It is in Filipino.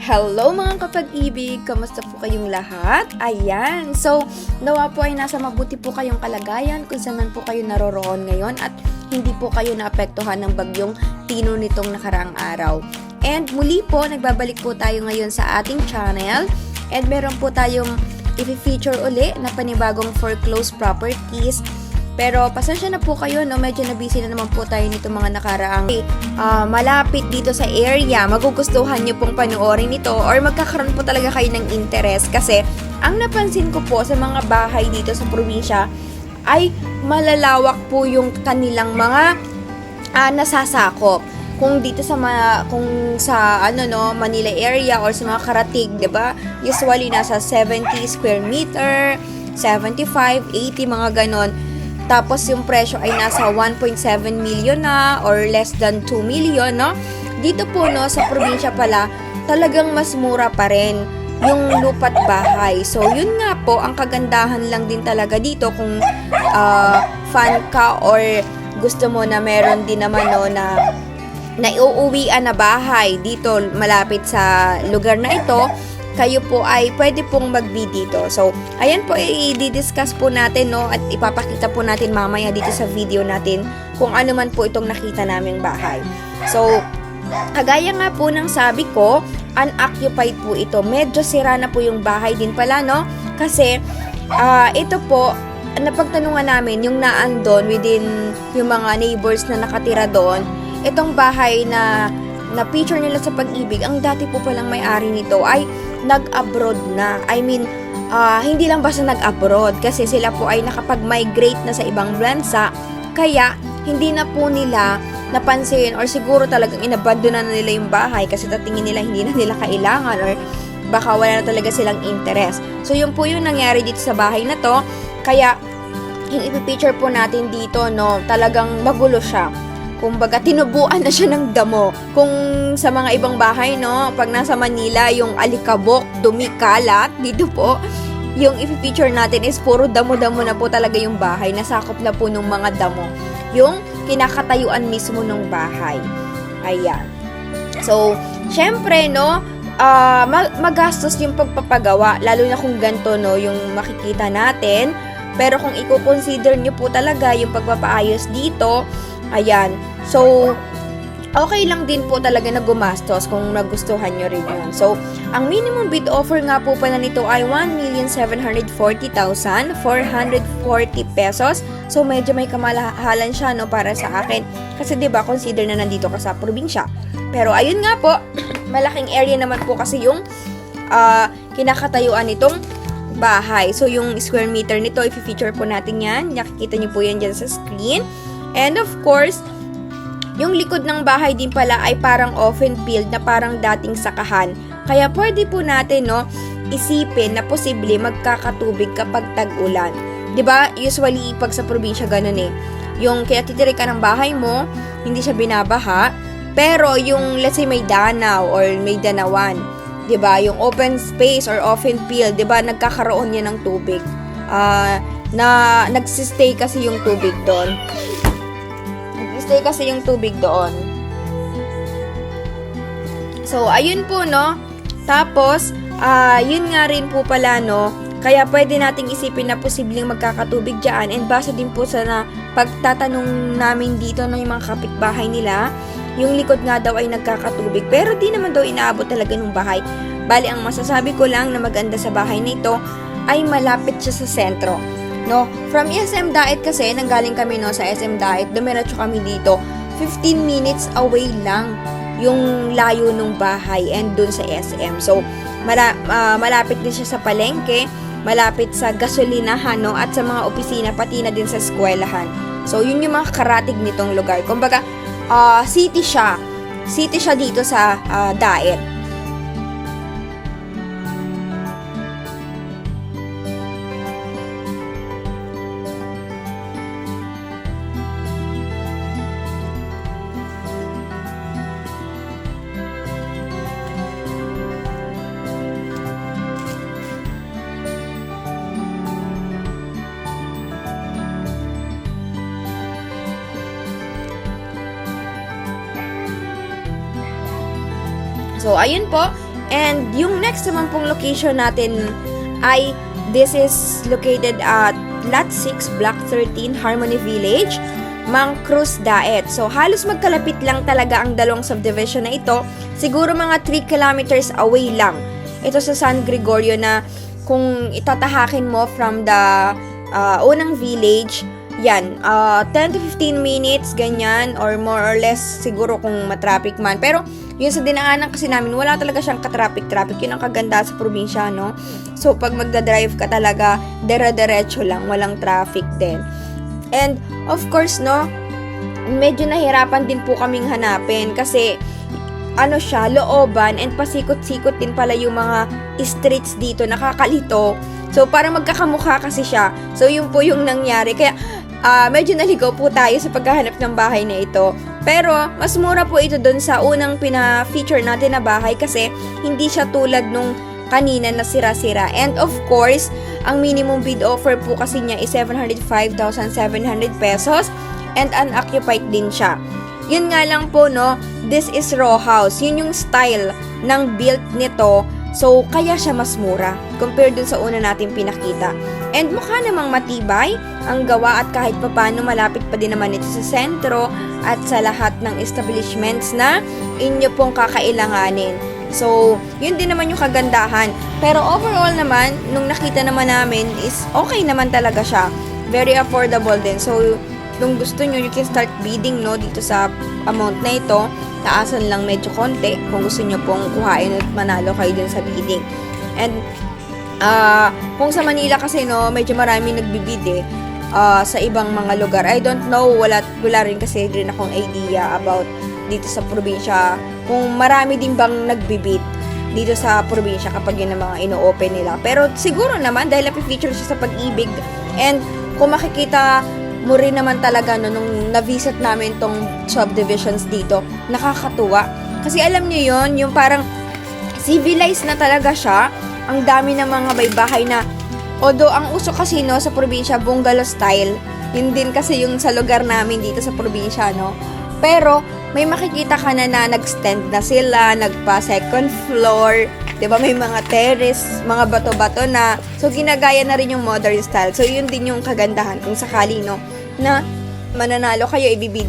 Hello mga kapag-ibig! Kamusta po kayong lahat? Ayan! So, nawa po ay nasa mabuti po kayong kalagayan kung saan man po kayo naroroon ngayon at hindi po kayo naapektuhan ng bagyong Tino nitong nakaraang araw. And muli po, nagbabalik po tayo ngayon sa ating channel and meron po tayong i-feature uli na panibagong foreclosed properties. Pero pasensya na po kayo, no? Medyo na-busy na naman po tayo nito mga nakaraang malapit dito sa area. Magugustuhan nyo pong panoorin ito or magkakaroon po talaga kayo ng interest kasi ang napansin ko po sa mga bahay dito sa probinsya ay malalawak po yung kanilang mga nasasakop. Kung dito sa Manila area or sa mga karatig, 'di ba? Usually nasa 70 square meter, 75, 80 mga ganon. Tapos yung presyo ay nasa 1.7 million na or less than 2 million, no? Dito po, no, sa probinsya pala, talagang mas mura pa rin yung lupa't bahay. So, yun nga po, ang kagandahan lang din talaga dito kung fan ka or gusto mo na meron din naman, no, na iuuwian na bahay dito malapit sa lugar na ito, kayo po ay pwede pong mag-bid dito. So, ayan po, i-discuss po natin, no, at ipapakita po natin mamaya dito sa video natin kung ano man po itong nakita naming bahay. So, kagaya nga po ng sabi ko, unoccupied po ito. Medyo sira na po yung bahay din pala, no? Kasi, ito po, napagtanungan namin yung naandon within yung mga neighbors na nakatira doon, itong bahay na picture nila sa Pag-ibig, ang dati po palang may-ari nito ay nag-abroad na. I mean, hindi lang basta nag-abroad kasi sila po ay nakapag-migrate na sa ibang bansa, kaya hindi na po nila napansin or siguro talagang inabandona na nila yung bahay kasi tatingin nila hindi na nila kailangan or baka wala na talaga silang interest. So, yun po yung nangyari dito sa bahay na to, kaya yung ipipicture po natin dito, no, talagang magulo siya. Kumbaga, tinubuan na siya ng damo. Kung sa mga ibang bahay, no, pag nasa Manila, yung alikabok, dumi, kalat, dito po, yung i-feature natin is puro damo-damo na po talaga yung bahay. Nasakop na po ng mga damo. Yung kinakatayuan mismo ng bahay. Ayan. So, syempre, no, magastos yung pagpapagawa, lalo na kung ganito, no, yung makikita natin. Pero kung i-consider nyo po talaga yung pagpapaayos dito, ayan. So, okay lang din po talaga na gumastos kung nagustuhan nyo rin yun. So, ang minimum bid offer nga po pala nito ay 1,740,440 pesos. So, medyo may kamalahalan siya, no, para sa akin. Kasi 'di ba, consider na nandito ka sa probinsya. Pero ayun nga po, malaking area naman po kasi yung kinakatayuan nitong bahay. So, yung square meter nito, i-feature po natin yan. Nakikita nyo po yan dyan sa screen. And of course, yung likod ng bahay din pala ay parang open field na parang dating sakahan. Kaya pwede po natin, no, isipin na posible magkakatubig kapag tag-ulan. 'Di ba? Usually pag sa probinsya ganun eh. Yung kaya titiri ka ng bahay mo, hindi siya binabaha, pero yung let's say may danaw or may danawan, 'di ba? Yung open space or open field, 'di ba? Nagkakaroon yan ng tubig. Na nagsistay kasi yung tubig doon. Stay kasi yung tubig doon. So, ayun po, no. Tapos, yun nga rin po pala, no. Kaya pwede nating isipin na posibleng magkakatubig dyan. And base din po sa pagtatanong namin dito ng yung mga kapitbahay nila, yung likod nga daw ay nagkakatubig. Pero di naman daw inaabot talaga ng bahay. Bali, ang masasabi ko lang na maganda sa bahay na ito ay malapit siya sa sentro. No, from SM Daet kasi, nanggaling kami, no, sa SM Daet, dumiretso kami dito, 15 minutes away lang yung layo ng bahay and dun sa SM. So, malapit din siya sa palengke, malapit sa gasolinahan, no, at sa mga opisina, pati na din sa eskwelahan. So, yun yung mga karatig nitong lugar. Kumbaga, city siya. City siya dito sa Daet. So, ayun po, And yung next naman pong location natin ay this is located at Lot 6, Block 13, Harmony Village, Mang Cruz Daet. So, halos magkalapit lang talaga ang dalawang subdivision na ito. Siguro mga 3 kilometers away lang. Ito sa San Gregorio na kung itatahakin mo from the unang village, yan, 10 to 15 minutes, ganyan, or more or less, siguro kung matraffic man. Pero, yun sa dinaanan kasi namin, wala talaga siyang ka-traffic. Yun ang kaganda sa probinsya, no? So, pag magdadrive ka talaga, dire-diretso lang, walang traffic din. And, of course, no, medyo nahirapan din po kaming hanapin kasi, ano siya, looban, and pasikot-sikot din pala yung mga streets dito, nakakalito. So, parang magkakamukha kasi siya. So, yun po yung nangyari. Kaya, medyo naligaw po tayo sa paghahanap ng bahay na ito. Pero, mas mura po ito dun sa unang pina-feature natin na bahay kasi hindi siya tulad nung kanina na sira-sira. And of course, ang minimum bid offer po kasi niya is 705,700 pesos and unoccupied din siya. Yun nga lang po, no, this is row house. Yun yung style ng build nito. So, kaya siya mas mura compared dun sa una natin pinakita. And mukha namang matibay ang gawa at kahit papano malapit pa din naman ito sa sentro at sa lahat ng establishments na inyo pong kakailanganin. So, yun din naman yung kagandahan. Pero overall naman, nung nakita naman namin is okay naman talaga siya. Very affordable din. So, kung gusto nyo, you can start bidding, no, dito sa amount na ito. Taasan lang medyo konti kung gusto nyo pong kuhain at manalo kayo din sa bidding. And, kung sa Manila kasi, no, medyo marami nagbibid eh. Sa ibang mga lugar. I don't know, wala rin kasi rin akong idea about dito sa probinsya. Kung marami din bang nagbibid dito sa probinsya kapag yun ang mga ino-open nila. Pero siguro naman, dahil na-feature siya sa Pag-ibig. And, kung makikita mo rin naman talaga no, nung na-visit namin tong subdivisions dito, nakakatuwa. Kasi alam niyo yon, yung parang civilized na talaga siya. Ang dami ng mga baybahay na, although ang uso kasi no, sa probinsya, bungalow style. Yun din kasi yung sa lugar namin dito sa probinsya, no. Pero, may makikita ka na nag-stand na sila, nagpa second floor, 'di ba? May mga terrace, mga bato-bato na. So ginagaya na rin yung modern style. So yun din yung kagandahan kung sakali no na mananalo kayo, ibibid